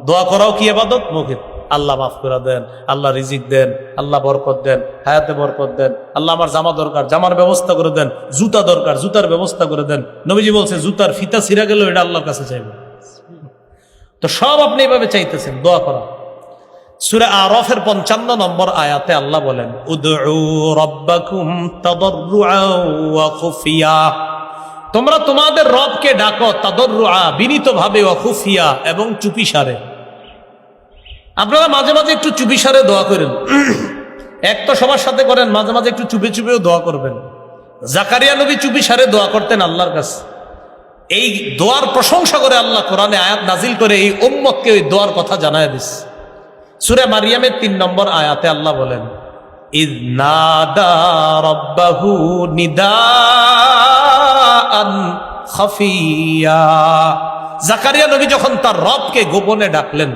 দোয়া করাও কি ইবাদত? মৌখিক। আল্লাহ মাফ করে দেন, আল্লাহ রিজিক দেন, আল্লাহ বরকত দেন, হায়াতে বরকত দেন, আল্লাহ আমার জামা দরকার, জামার ব্যবস্থা করে দেন, জুতা দরকার, জুতার ব্যবস্থা করে দেন। নবীজি বলছে জুতার ফিতা ছিঁড়া গেল এটা আল্লাহর কাছে চাইবেন। তো সব আপনি এভাবে চাইতেছেন, দোয়া করা। সূরা আরাফের 55 নম্বর আয়াতে আল্লাহ বলেন, উদউ রাব্বাকুম তাদাররুআ ওয়া খুফিয়া, তোমরা তোমাদের রবকে ডাকো তাদাররুআ, বিনীতভাবে, ওয়া খুফিয়া, এবং চুপিসারে। আপনারা মাঝে মাঝে একটু চুপিসারে দোয়া করেন, এক তো সবার সাথে করেন, মাঝে মাঝে একটু চুপে চুপেও দোয়া করবেন। জাকারিয়া নবী চুপিসারে দোয়া করতেন আল্লাহর কাছে। এই দোয়ার প্রশংসা করে আল্লাহ কোরআনে আয়াত নাজিল করে এই উম্মতকে ওই দোয়ার কথা জানায় দিস। সূরা মারিয়ামের 3 নম্বর আয়াতে আল্লাহ বলেন, ইয নাদা রাব্বাহু নিদাআন খাফিয়া, জাকারিয়া নবী যখন তার রবকে গোপনে ডাকলেন,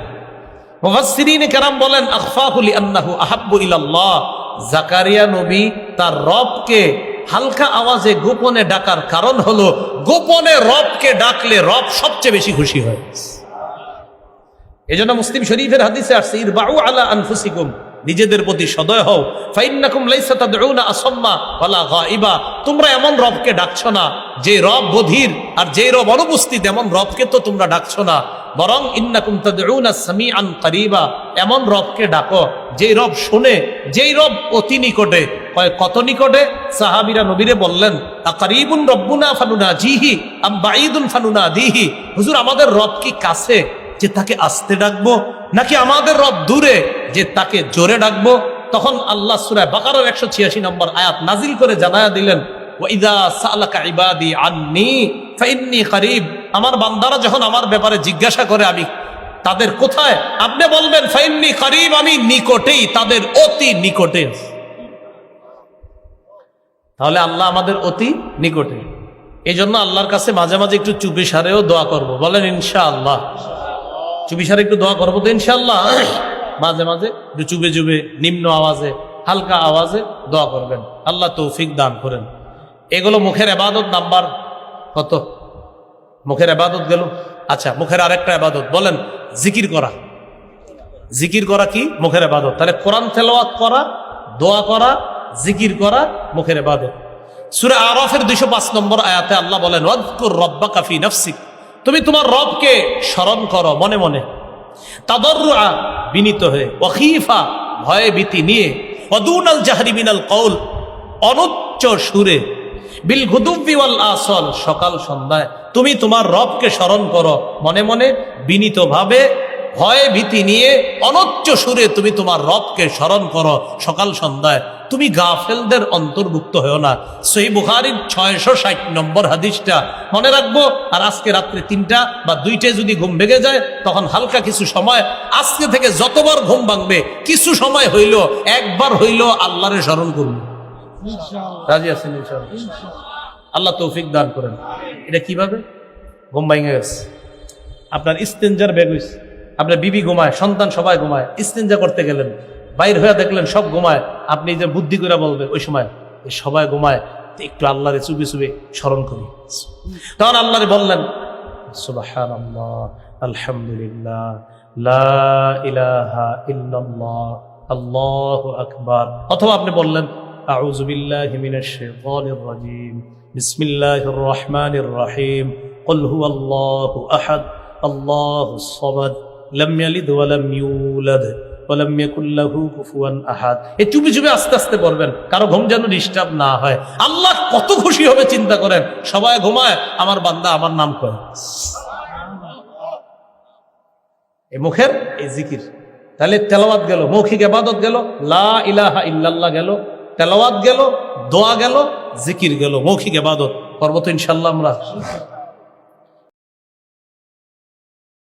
মুফাসসিরিনে কেরাম বলেন আখফাহু লিআন্নাহু আহাব্বু ইলাল্লাহ, জাকারিয়া নবী তার রবকে হালকা আওয়াজে গোপনে ডাকার কারণ হলো গোপনে রবকে ডাকলে রব সবচেয়ে বেশি খুশি হয়। এজন্য মুসলিম শরীফের হাদিসে আসছে, ইরবাউ আলা আনফুসিকুম, নিজেদের প্রতি সদয় হও, ফাইন্নাকুম লাইসা তাদউনা আসাম্মা ওয়ালা গায়িবা, তোমরা এমন রবকে ডাকছো না যে রব বধির, আর যে রব অনুপস্থিত এমন রবকে তো তোমরা ডাকছো না, বরং ইন্নাকুম তাদউনা সামিআন করিবা, এমন রবকে ডাকো যেই রব শুনে, যেই রব অতি নিকটে। কত নিকটে? সাহাবীরা নবীরে বললেন, আকারিবুন রব্বুনা ফানুনাজিহি আম বাঈদুন ফানুনাদিহি, হুজুর আমাদের রব কি কাছে যে তাকে আস্তে ডাকবো, নাকি আমাদের রব দূরে যে তাকে জোরে ডাকবো? তখন আল্লাহ সূরা বাকারার 186 নম্বর আয়াত নাজিল করে জানায়া দিলেন, ওয়াইদা সালাকা ইবাদি আন্নী ফাইন্নী করিব, আমার বান্দারা যখন আমার ব্যাপারে জিজ্ঞাসা করে আমি তাদের কোথায়, আপনি বলবেন ফাইন্নী করিব, আমি নিকটেই, তাদের অতি নিকটে। তাহলে আল্লাহ আমাদের অতি নিকটে। এই জন্য আল্লাহর কাছে মাঝে মাঝে একটু চুপিসারেও দোয়া করব, বলেন ইনশাআল্লাহ। চুপিসারে একটু দোয়া করবো তো ইনশাআল্লাহ। মাঝে মাঝে একটু চুপে চুপে, নিম্ন আওয়াজে, হালকা আওয়াজে দোয়া করবেন, আল্লাহ তৌফিক দান করেন। এগুলো মুখের ইবাদত নাম্বার কত? মুখের ইবাদত গেল। আচ্ছা, মুখের আরেকটা ইবাদত বলেন, জিকির করা। জিকির করা কি? মুখের ইবাদত। তাহলে কোরআন তেলাওয়াত করা, দোয়া করা, জিকির করা মুখের ইবাদত। সূরা আরাফের 205 নম্বর আয়াতে আল্লাহ বলেন, ওয়াযকুর রাব্বাকা ফি নাফসিক, তুমি তোমার রবকে স্মরণ করো মনে মনে, তাদাররুআ, বিনীত হয়ে, ওয়া খীফা, ভয়ে ভীতি নিয়ে, ওয়া দুনাল জাহরি মিনাল কওল, অনুচ্চ সুরে, বিল গুদুব্বি ওয়াল আসল, সকাল সন্ধ্যায় তুমি তোমার রবকে স্মরণ করো মনে মনে, বিনীতভাবে, ভয়ে ভীতি নিয়ে, অনুচ্চ সুরে তুমি তোমার রবকে স্মরণ করো সকাল সন্ধ্যায়। তুমি গাফেলদের অন্তর্ভুক্ত হও না। সহিহ বুখারীর 660 নম্বর হাদিসটা মনে রাখবো। আর আজকে রাত্রে 3টা বা 2টায় যদি ঘুম ভেঙে যায়, তখন হালকা কিছু সময়, আজকে থেকে যতবার ঘুম ভাঙবে কিছু সময় হইল, একবার হইল আল্লাহরে স্মরণ করুন। রাজি আছেন ইনশাআল্লাহ? আল্লাহ তৌফিক দান করেন। এটা কিভাবে? ঘুম ভেঙে গেছে, আপনার ইস্তেঞ্জার ব্যাগ হইছে, আপনার বিবি ঘুমায়, সন্তান সবাই ঘুমায়, ইস্তেঞ্জা করতে গেলেন, বাইর হয়ে দেখলেন সব ঘুমায়, আপনি যে বুদ্ধি করে বলবে ওই সময় সবাই ঘুমায়, একটু আল্লাহরে চুপি চুপি স্মরণ করি। তখন আল্লাহরে বললেন সুবহানাল্লাহ, আলহামদুলিল্লাহ, লা ইলাহা ইল্লাল্লাহ, আল্লাহু আকবার। অথবা আপনি বললেন আউযু বিল্লাহি মিনাশ শাইতানির রাজীম, বিসমিল্লাহির রহমানির রহিম, কুল হুয়াল্লাহু আহাদ, আল্লাহুস সামাদ, লাম ইয়ালিদ ওয়া লাম ইউলাদ ওয়া লাম ইয়াকুল লাহু কুফুয়ান আহাদ। এই চুপি চুপি আস্তে আস্তে পড়বেন, কারো ঘুম যেন ডিস্টার্ব না হয়। আল্লাহ কত খুশি হবে চিন্তা করেন, সবাই ঘুমায়, আমার বান্দা আমার নাম করে। এই মুখের এই জিকির। তাহলে তেলাওয়াত গেল, মৌখিক ইবাদত গেল, লা ইলাহা ইল্লাল্লাহ গেল, তেলাওয়াত গেল, দোয়া গেল, জিকির গেল, মৌখিক ইবাদত। করব তো ইনশাআল্লাহ আমরা।